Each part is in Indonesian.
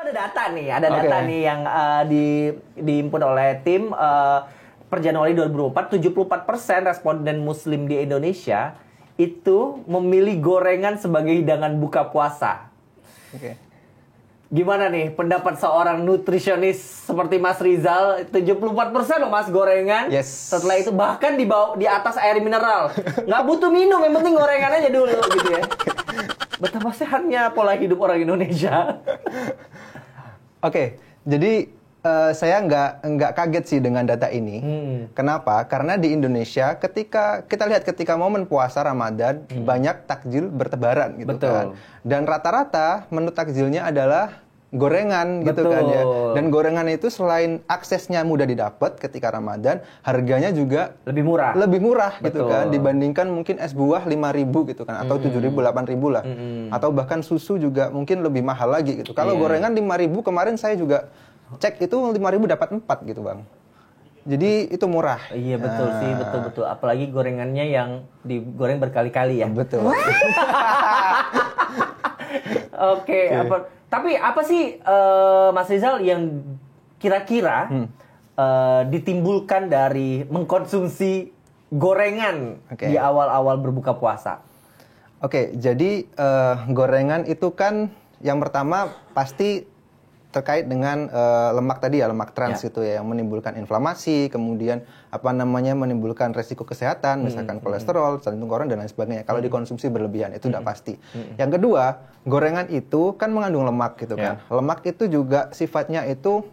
Ada data nih yang dihimpun oleh tim per Januari 2024, 74% responden Muslim di Indonesia itu memilih gorengan sebagai hidangan buka puasa. Oke. Gimana nih pendapat seorang nutrisionis seperti Mas Rizal? 74% loh Mas gorengan. Yes. Setelah itu bahkan di atas air mineral. Nggak butuh minum, yang penting gorengan aja dulu gitu ya. Betapa sehatnya pola hidup orang Indonesia. Oke, jadi saya nggak kaget sih dengan data ini. Kenapa? Karena di Indonesia ketika momen puasa Ramadan banyak takjil bertebaran gitu. Betul. Kan. Dan rata-rata menu takjilnya adalah gorengan gitu kan ya. Dan gorengan itu selain aksesnya mudah didapat ketika Ramadan, harganya juga lebih murah. Gitu kan dibandingkan mungkin es buah 5.000 gitu kan atau 7.000 8.000 lah. Atau bahkan susu juga mungkin lebih mahal lagi gitu. Kalau gorengan 5.000 kemarin saya juga cek itu 5.000 dapat 4 gitu bang. Jadi itu murah. Iya betul sih, betul. Apalagi gorengannya yang digoreng berkali-kali ya. Betul. Oke. Tapi apa sih Mas Rizal yang kira-kira ditimbulkan dari mengkonsumsi gorengan di awal-awal berbuka puasa? Oke, jadi gorengan itu kan yang pertama pasti terkait dengan lemak tadi ya, lemak trans gitu ya, yang menimbulkan inflamasi, kemudian menimbulkan resiko kesehatan, misalkan kolesterol, jantung koroner dan lain sebagainya. Kalau dikonsumsi berlebihan itu udah pasti. Yang kedua, gorengan itu kan mengandung lemak gitu kan. Lemak itu juga sifatnya itu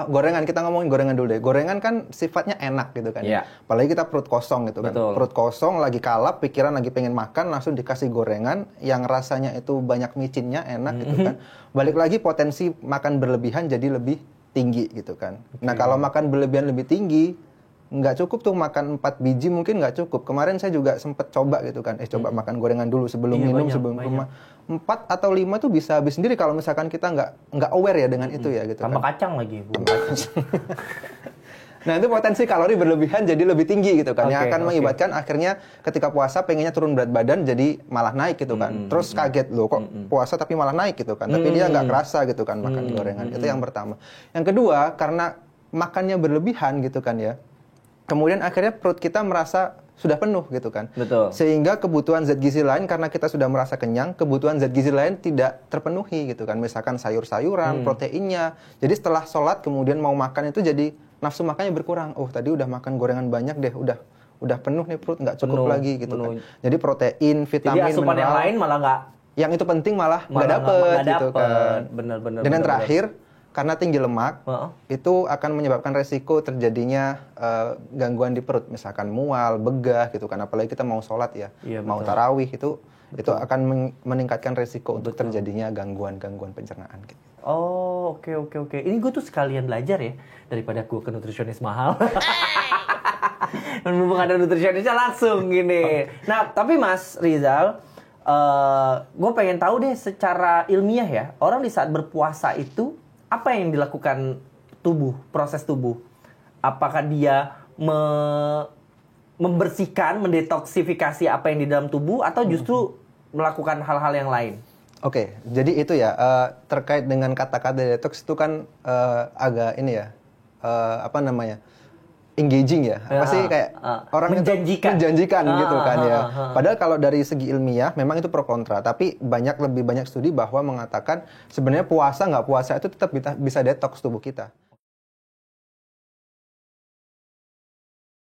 gorengan, kita ngomongin gorengan dulu deh. Gorengan kan sifatnya enak gitu kan. Apalagi kita perut kosong gitu kan. Perut kosong, lagi kalap, pikiran lagi pengen makan, langsung dikasih gorengan yang rasanya itu banyak micinnya, enak gitu kan. Balik lagi potensi makan berlebihan jadi lebih tinggi gitu kan. Nah kalau makan berlebihan lebih tinggi, nggak cukup tuh makan 4 biji mungkin nggak cukup. Kemarin saya juga sempet coba gitu kan. Coba makan gorengan dulu sebelum minum, sebelum rumah. 4 atau 5 tuh bisa habis sendiri kalau misalkan kita nggak aware ya dengan itu ya gitu. Tambah kan. kacang lagi, Bu. Nah itu potensi kalori berlebihan jadi lebih tinggi gitu kan. Yang akan mengakibatkan akhirnya ketika puasa pengennya turun berat badan jadi malah naik gitu kan. Terus kaget loh kok puasa tapi malah naik gitu kan. Tapi dia nggak kerasa gitu kan makan gorengan. Itu yang pertama. Yang kedua karena makannya berlebihan gitu kan ya. Kemudian akhirnya perut kita merasa sudah penuh gitu kan. Betul. Sehingga kebutuhan zat gizi lain karena kita sudah merasa kenyang, kebutuhan zat gizi lain tidak terpenuhi gitu kan. Misalkan sayur-sayuran, proteinnya. Jadi setelah sholat kemudian mau makan itu jadi nafsu makannya berkurang. Oh tadi udah makan gorengan banyak deh, udah penuh nih perut, nggak cukup lagi gitu kan. Jadi protein, vitamin, jadi asupan mineral, yang lain malah nggak. Yang itu penting malah nggak dapet gitu kan. Bener. Dan yang terakhir karena tinggi lemak, itu akan menyebabkan resiko terjadinya gangguan di perut, misalkan mual, begah gitu kan. Apalagi kita mau sholat ya, mau tarawih itu akan meningkatkan resiko untuk terjadinya gangguan pencernaan. Gitu. Oh, oke. Ini gue tuh sekalian belajar ya, daripada gue ke nutrisionis mahal. Dan mumpung ada nutrisionisnya langsung gini. Nah, tapi Mas Rizal, gue pengen tahu deh secara ilmiah ya, orang di saat berpuasa itu apa yang dilakukan proses tubuh? Apakah dia membersihkan, mendetoksifikasi apa yang di dalam tubuh, atau justru melakukan hal-hal yang lain? Oke, jadi itu ya, terkait dengan kata-kata detox itu kan agak ini ya, engaging ya, apa sih kayak orang menjanjikan gitu kan ya. Padahal kalau dari segi ilmiah memang itu pro kontra, tapi lebih banyak studi bahwa mengatakan sebenarnya puasa nggak puasa itu tetap bisa detox tubuh kita.